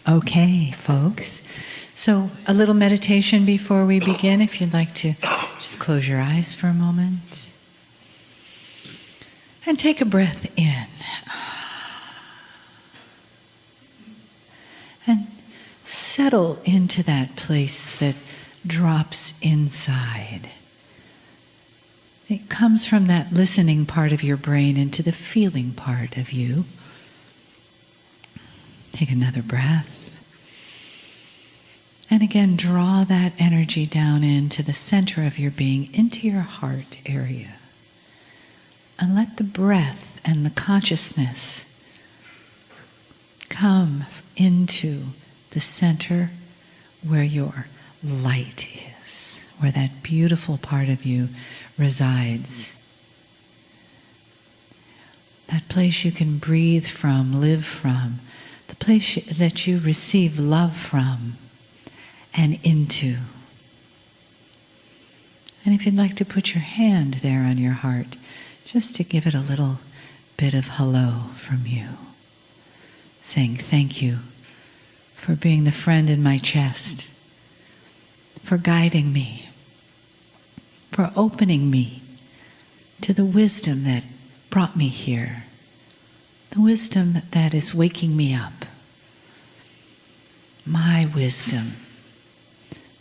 Okay, folks. So a little meditation before we begin. If you'd like to just close your eyes for a moment. And take a breath in. And settle into that place that drops inside. It comes from that listening part of your brain into the feeling part of you. Take another breath. And again, draw that energy down into the center of your being, into your heart area. And let the breath and the consciousness come into the center where your light is, where that beautiful part of you resides. That place you can breathe from, live from, the place that you receive love from and into. And if you'd like to put your hand there on your heart, just to give it a little bit of hello from you, saying thank you for being the friend in my chest, for guiding me, for opening me to the wisdom that brought me here, the wisdom that is waking me up, my wisdom,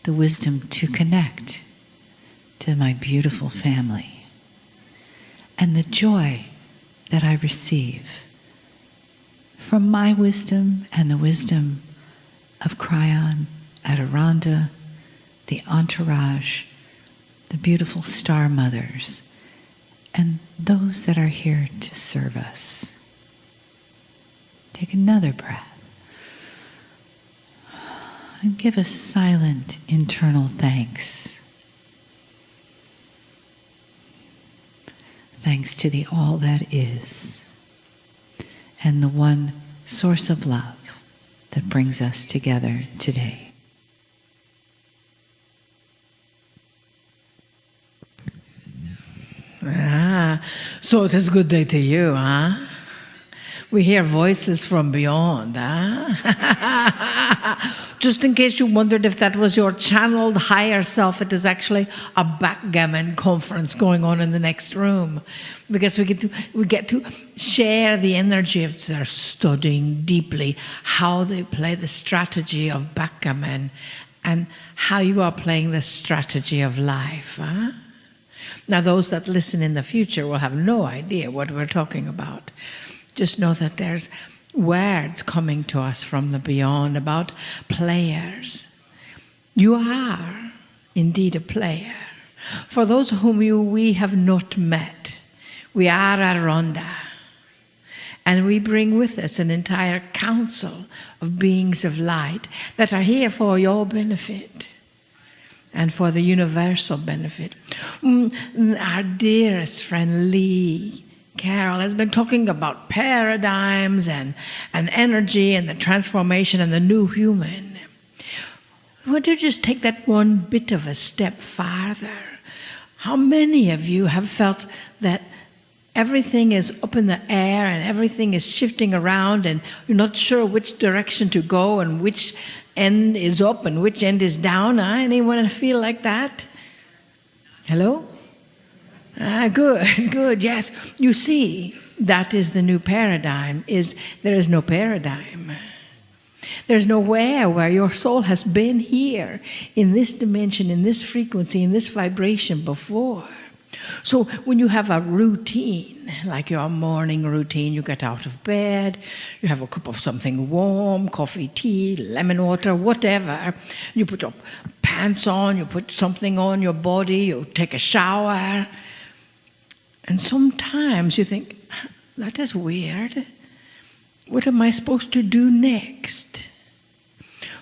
the wisdom to connect to my beautiful family, and the joy that I receive from my wisdom and the wisdom of Kryon, Adirondha, the entourage, the beautiful star mothers, and those that are here to serve us. Take another breath and give a silent internal thanks. Thanks to the all that is and the one source of love that brings us together today. So it is a good day to you, huh? We hear voices from beyond, huh? Just in case you wondered if that was your channeled higher self, it is actually a backgammon conference going on in the next room, because we get to share the energy of their studying deeply how they play the strategy of backgammon and how you are playing the strategy of life, huh? Now, those that listen in the future will have no idea what we're talking about. Just know that there's words coming to us from the beyond about players. You are indeed a player. For those whom we have not met, we are Adirondha. And we bring with us an entire council of beings of light that are here for your benefit and for the universal benefit. Our dearest friend Lee Carroll has been talking about paradigms and energy and the transformation and the new human. Would you just take that one bit of a step farther? How many of you have felt that everything is up in the air and everything is shifting around and you're not sure which direction to go and which end is up and which end is down? Anyone feel like that? Hello? Good, yes. You see, that is the new paradigm, there is no paradigm. There's nowhere where your soul has been here, in this dimension, in this frequency, in this vibration before. So when you have a routine, like your morning routine, you get out of bed, you have a cup of something warm, coffee, tea, lemon water, whatever. You put your pants on, you put something on your body, you take a shower. And sometimes you think, that is weird. What am I supposed to do next?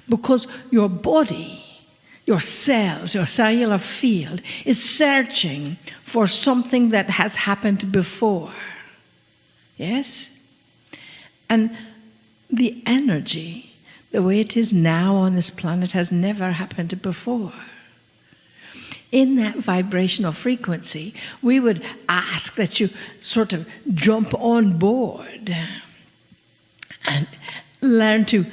Because your body, your cells, your cellular field is searching for something that has happened before. Yes? And the energy, the way it is now on this planet, has never happened before. In that vibrational frequency, we would ask that you sort of jump on board learn to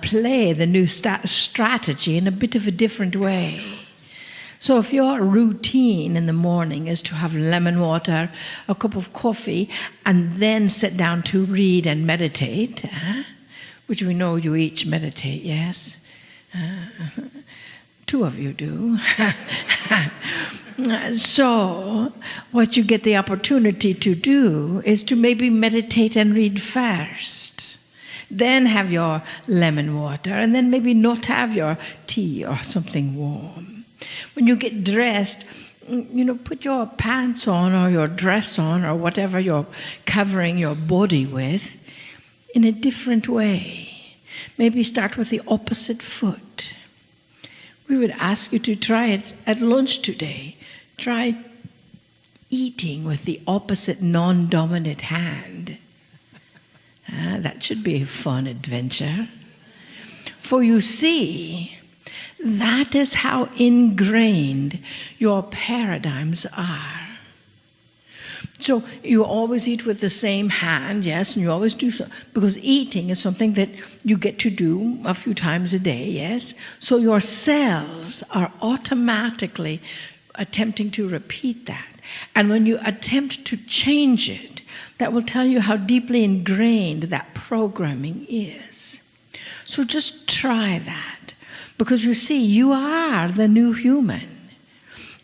play the new strategy in a bit of a different way. So if your routine in the morning is to have lemon water, a cup of coffee, and then sit down to read and meditate, which we know you each meditate, yes? Two of you do. So what you get the opportunity to do is to maybe meditate and read first. Then have your lemon water, and then maybe not have your tea or something warm. When you get dressed, put your pants on or your dress on or whatever you're covering your body with in a different way. Maybe start with the opposite foot. We would ask you to try it at lunch today. Try eating with the opposite non-dominant hand. That should be a fun adventure. For you see, that is how ingrained your paradigms are. So you always eat with the same hand, yes, and you always do so, because eating is something that you get to do a few times a day, yes? So your cells are automatically attempting to repeat that. And when you attempt to change it, that will tell you how deeply ingrained that programming is. So just try that. Because you see, you are the new human.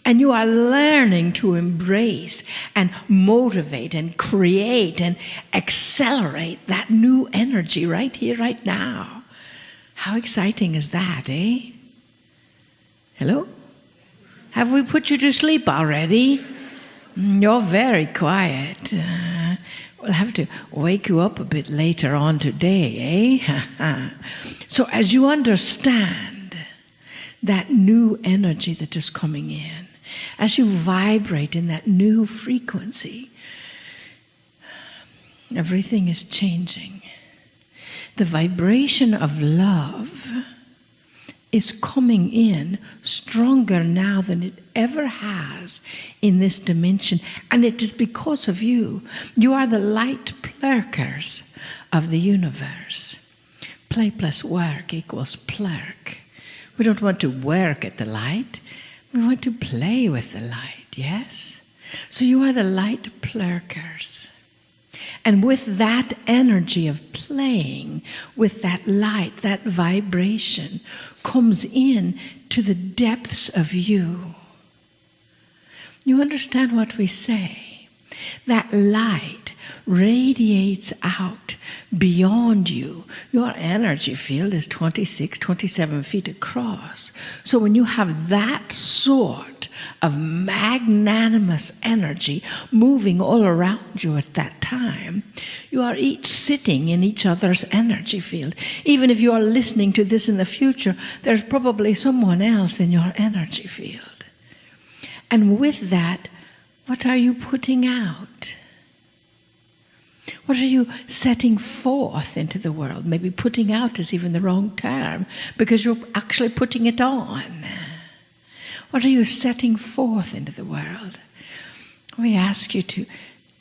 And you are learning to embrace and motivate and create and accelerate that new energy right here, right now. How exciting is that, eh? Hello? Have we put you to sleep already? You're very quiet. We'll have to wake you up a bit later on today, eh? So as you understand that new energy that is coming in, as you vibrate in that new frequency, everything is changing. The vibration of love is coming in stronger now than it ever has in this dimension. And it is because of you. You are the light plurkers of the universe. Play plus work equals plurk. We don't want to work at the light. We want to play with the light, yes? So you are the light plurkers. And with that energy of playing with that light, that vibration comes in to the depths of you. You understand what we say? That light radiates out beyond you. Your energy field is 26, 27 feet across. So when you have that sort of magnanimous energy moving all around you at that time, you are each sitting in each other's energy field. Even if you are listening to this in the future, there's probably someone else in your energy field. And with that, what are you putting out? What are you setting forth into the world? Maybe putting out is even the wrong term, because you're actually putting it on. What are you setting forth into the world? We ask you to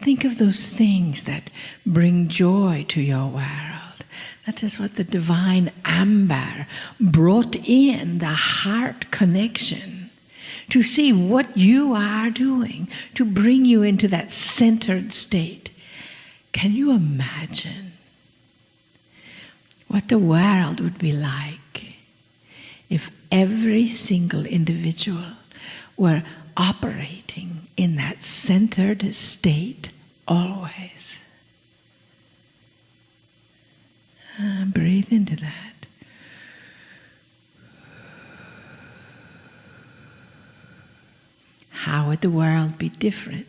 think of those things that bring joy to your world. That is what the divine amber brought in, the heart connection, to see what you are doing to bring you into that centered state. Can you imagine what the world would be like if every single individual were operating in that centered state always? Breathe into that. How would the world be different?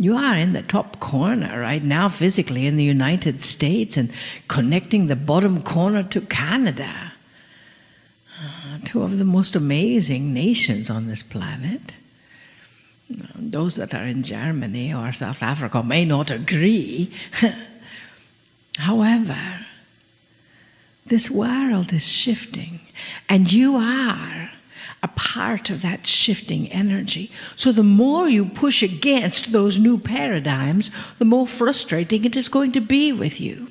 You are in the top corner right now physically in the United States and connecting the bottom corner to Canada. Two of the most amazing nations on this planet. Those that are in Germany or South Africa may not agree. However, this world is shifting, and you are a part of that shifting energy. So the more you push against those new paradigms, the more frustrating it is going to be with you.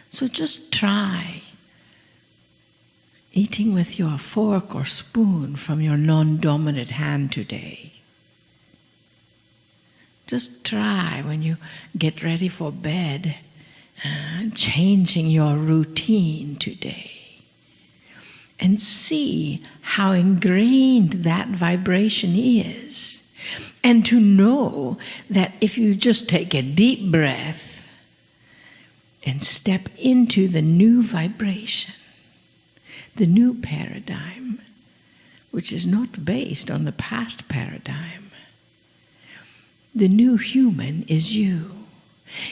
So just try eating with your fork or spoon from your non-dominant hand today. Just try when you get ready for bed, changing your routine today. And see how ingrained that vibration is. And to know that if you just take a deep breath and step into the new vibration, the new paradigm, which is not based on the past paradigm, the new human is you.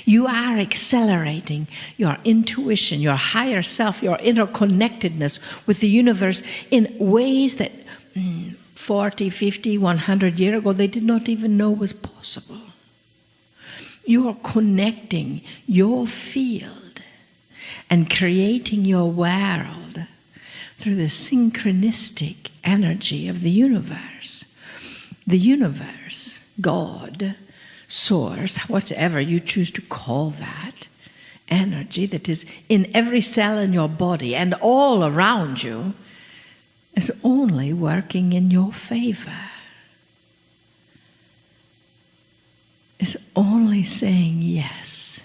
You are accelerating your intuition, your higher self, your interconnectedness with the universe in ways that 40, 50, 100 years ago they did not even know was possible. You are connecting your field and creating your world through the synchronistic energy of the universe. The universe, God, source, whatever you choose to call that, energy that is in every cell in your body and all around you, is only working in your favor. Is only saying yes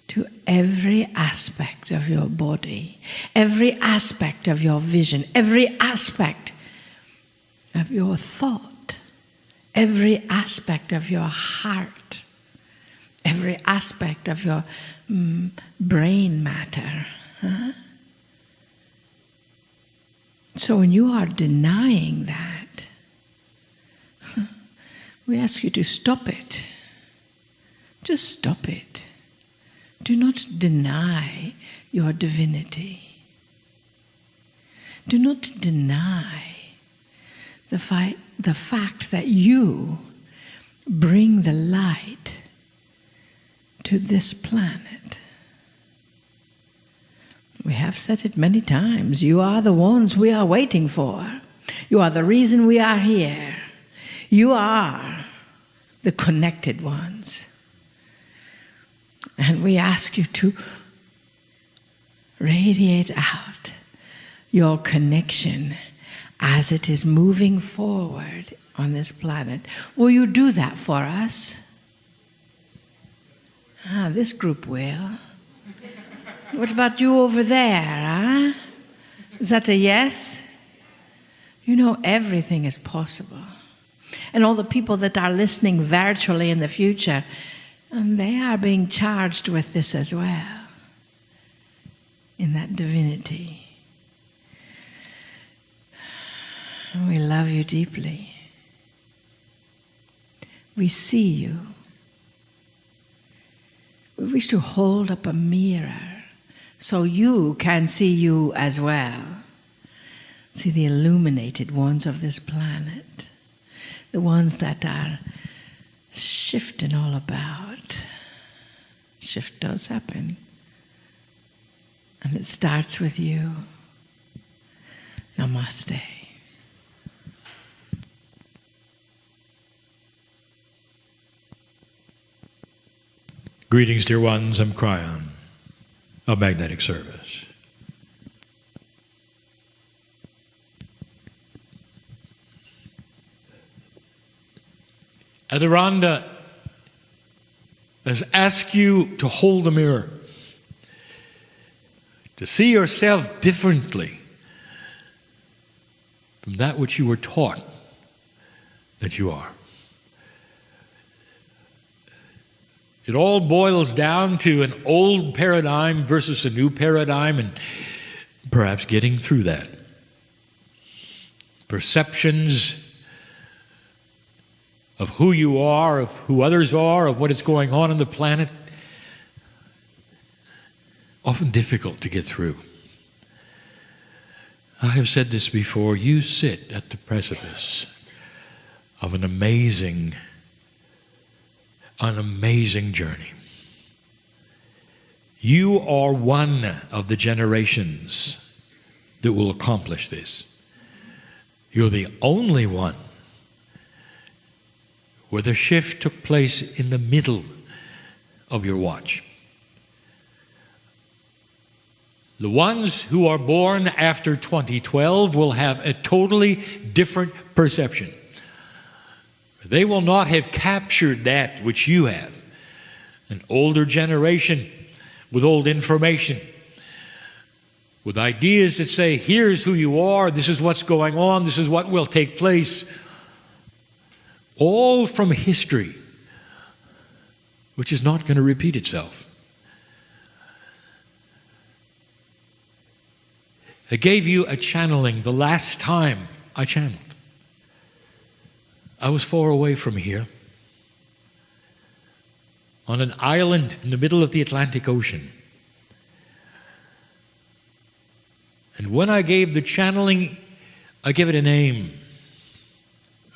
to every aspect of your body, every aspect of your vision, every aspect of your thought, every aspect of your heart, every aspect of your brain matter. Huh? So when you are denying that, we ask you to stop it. Just stop it. Do not deny your divinity. Do not deny the fact that you bring the light to this planet. We have said it many times. You are the ones we are waiting for. You are the reason we are here. You are the connected ones. And we ask you to radiate out your connection as it is moving forward on this planet. Will you do that for us? This group will. What about you over there, huh? Is that a yes? You know, everything is possible. And all the people that are listening virtually in the future, and they are being charged with this as well, in that divinity. And we love you deeply. We see you. We wish to hold up a mirror so you can see you as well. See the illuminated ones of this planet, the ones that are shifting all about. Shift does happen. And it starts with you. Namaste. Greetings, dear ones. I'm Kryon of Magnetic Service. Adoranda has asked you to hold a mirror, to see yourself differently from that which you were taught that you are. It all boils down to an old paradigm versus a new paradigm, and perhaps getting through that. Perceptions of who you are, of who others are, of what is going on the planet, often difficult to get through. I have said this before, you sit at the precipice of an amazing journey. You are one of the generations that will accomplish this. You're the only one where the shift took place in the middle of your watch. The ones who are born after 2012 will have a totally different perception. They will not have captured that which you have. An older generation with old information, with ideas that say, here's who you are, this is what's going on, this is what will take place. All from history, which is not going to repeat itself. I gave you a channeling the last time I channeled. I was far away from here, on an island in the middle of the Atlantic Ocean. And when I gave the channeling, I gave it a name.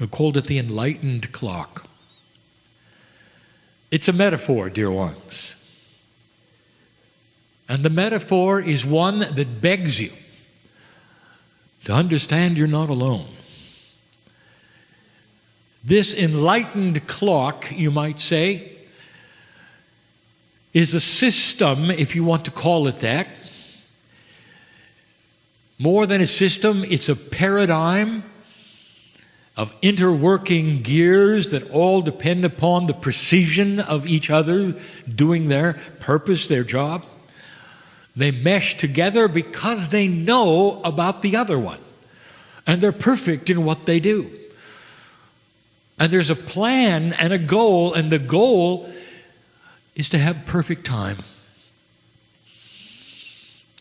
I called it the enlightened clock. It's a metaphor, dear ones. And the metaphor is one that begs you to understand you're not alone. This enlightened clock, you might say, is a system, if you want to call it that. More than a system, it's a paradigm of interworking gears that all depend upon the precision of each other doing their purpose, their job. They mesh together because they know about the other one. And they're perfect in what they do. And there's a plan and a goal, and the goal is to have perfect time.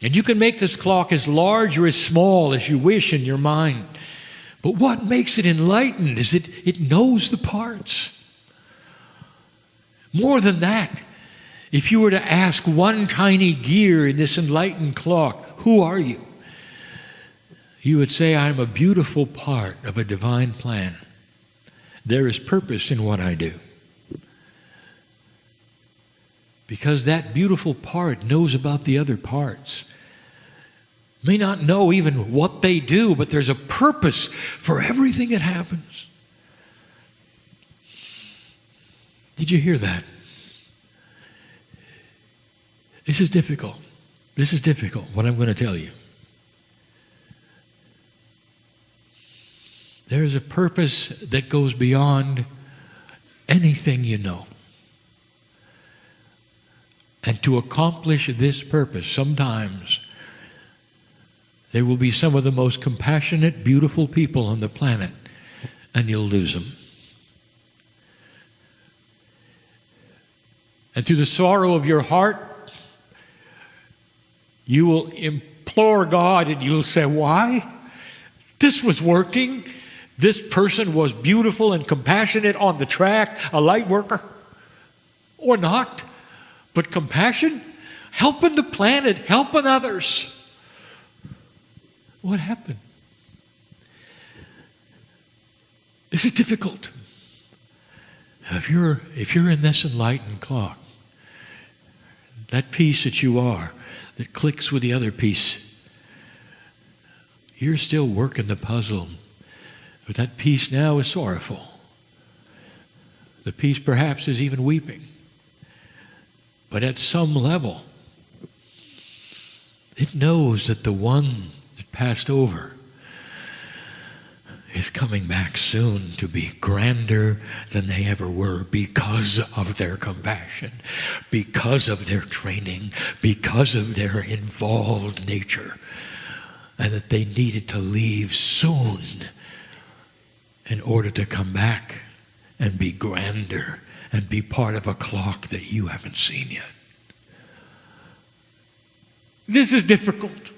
And you can make this clock as large or as small as you wish in your mind. But what makes it enlightened is it knows the parts. More than that, if you were to ask one tiny gear in this enlightened clock, who are you? You would say, I'm a beautiful part of a divine plan. There is purpose in what I do. Because that beautiful part knows about the other parts. May not know even what they do, but there's a purpose for everything that happens. Did you hear that? This is difficult. This is difficult, what I'm going to tell you. There is a purpose that goes beyond anything you know. And to accomplish this purpose, sometimes there will be some of the most compassionate, beautiful people on the planet, and you'll lose them. And through the sorrow of your heart, you will implore God and you'll say, why? This was working. This person was beautiful and compassionate on the track, a light worker, or not. But compassion, helping the planet, helping others. What happened? This is difficult. If you're in this enlightened clock, that piece that you are, that clicks with the other piece, you're still working the puzzle. But that piece now is sorrowful. The piece perhaps is even weeping. But at some level, it knows that the one that passed over is coming back soon to be grander than they ever were because of their compassion, because of their training, because of their involved nature, and that they needed to leave soon in order to come back and be grander and be part of a clock that you haven't seen yet. This is difficult.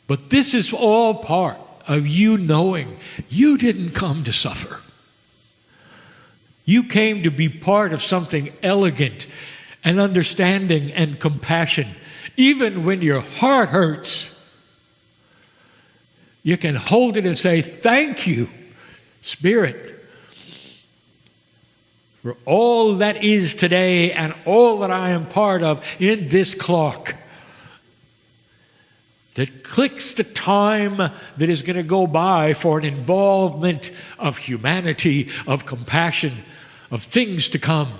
But this is all part of you knowing you didn't come to suffer. You came to be part of something elegant and understanding and compassion. Even when your heart hurts, you can hold it and say, thank you, Spirit, for all that is today and all that I am part of in this clock that clicks the time that is going to go by for an involvement of humanity, of compassion, of things to come.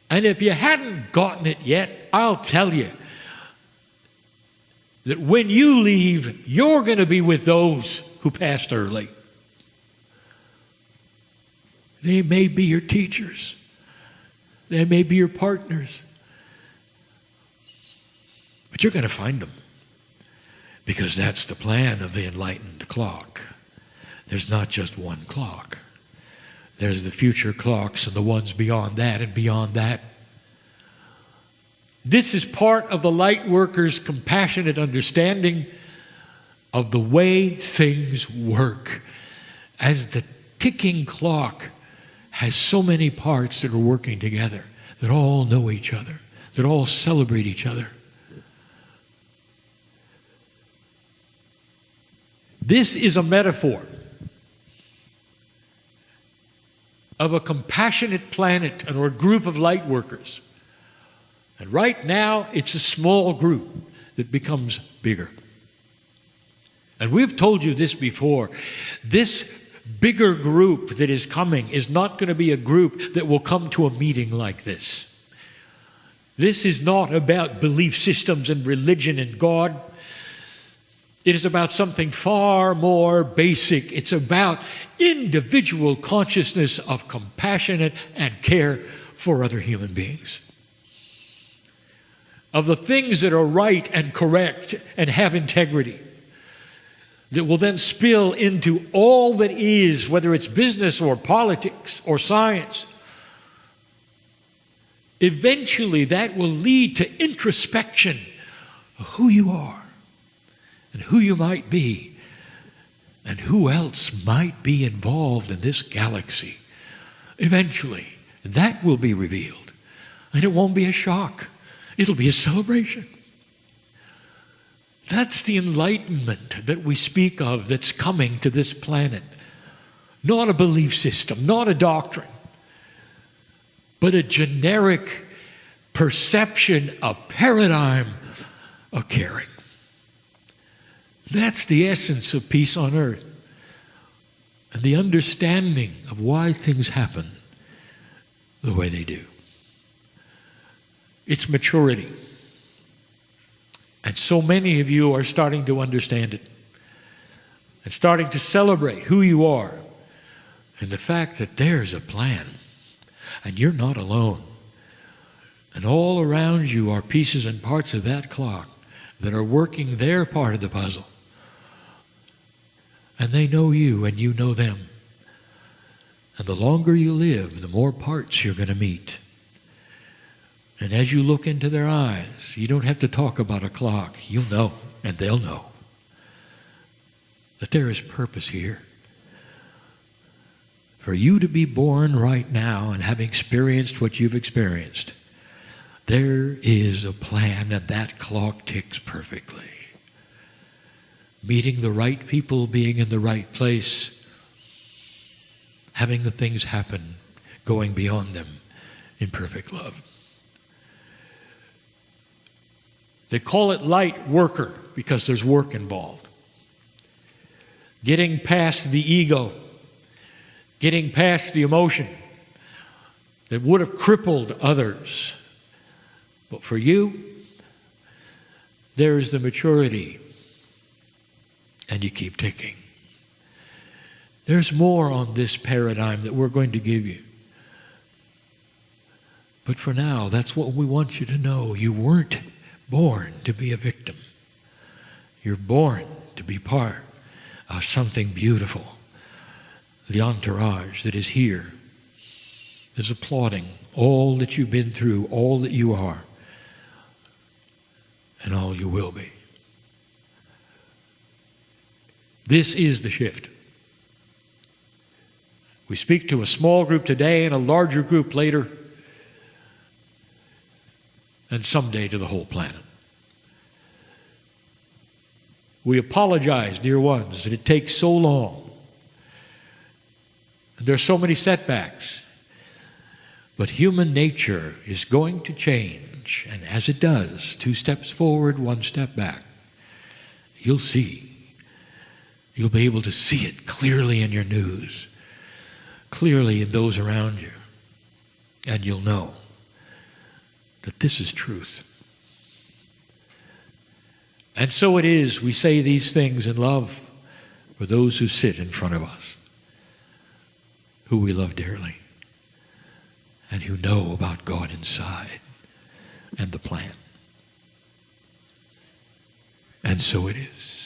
And if you hadn't gotten it yet, I'll tell you that when you leave, you're going to be with those who passed early. They may be your teachers. They may be your partners. But you're going to find them. Because that's the plan of the enlightened clock. There's not just one clock. There's the future clocks and the ones beyond that and beyond that. This is part of the light workers' compassionate understanding of the way things work. As the ticking clock has so many parts that are working together, that all know each other, that all celebrate each other. This is a metaphor of a compassionate planet or a group of light workers. And right now, it's a small group that becomes bigger. And we've told you this before. This bigger group that is coming is not going to be a group that will come to a meeting like this. This is not about belief systems and religion and God. It is about something far more basic. It's about individual consciousness of compassionate and care for other human beings. Of the things that are right and correct and have integrity, that will then spill into all that is, whether it's business or politics or science. Eventually, that will lead to introspection of who you are and who you might be and who else might be involved in this galaxy. Eventually, that will be revealed. And it won't be a shock. It'll be a celebration. That's the enlightenment that we speak of that's coming to this planet. Not a belief system, not a doctrine, but a generic perception, a paradigm of caring. That's the essence of peace on earth and the understanding of why things happen the way they do. It's maturity. And so many of you are starting to understand it and starting to celebrate who you are and the fact that there's a plan and you're not alone. And all around you are pieces and parts of that clock that are working their part of the puzzle. And they know you and you know them. And the longer you live, the more parts you're going to meet. And as you look into their eyes, you don't have to talk about a clock. You'll know, and they'll know, that there is purpose here. For you to be born right now and having experienced what you've experienced, there is a plan, and that clock ticks perfectly. Meeting the right people, being in the right place, having the things happen, going beyond them in perfect love. They call it light worker because there's work involved. Getting past the ego, getting past the emotion that would have crippled others. But for you, there is the maturity, and you keep ticking. There's more on this paradigm that we're going to give you. But for now, that's what we want you to know. You weren't born to be a victim. You're born to be part of something beautiful. The entourage that is here is applauding all that you've been through, all that you are, and all you will be. This is the shift. We speak to a small group today and a larger group later, and someday to the whole planet. We apologize, dear ones, that it takes so long. There are so many setbacks. But human nature is going to change, and as it does, 2 steps forward, 1 step back, you'll see. You'll be able to see it clearly in your news, clearly in those around you, and you'll know that this is truth. And so it is, we say these things in love for those who sit in front of us, who we love dearly, and who know about God inside and the plan. And so it is.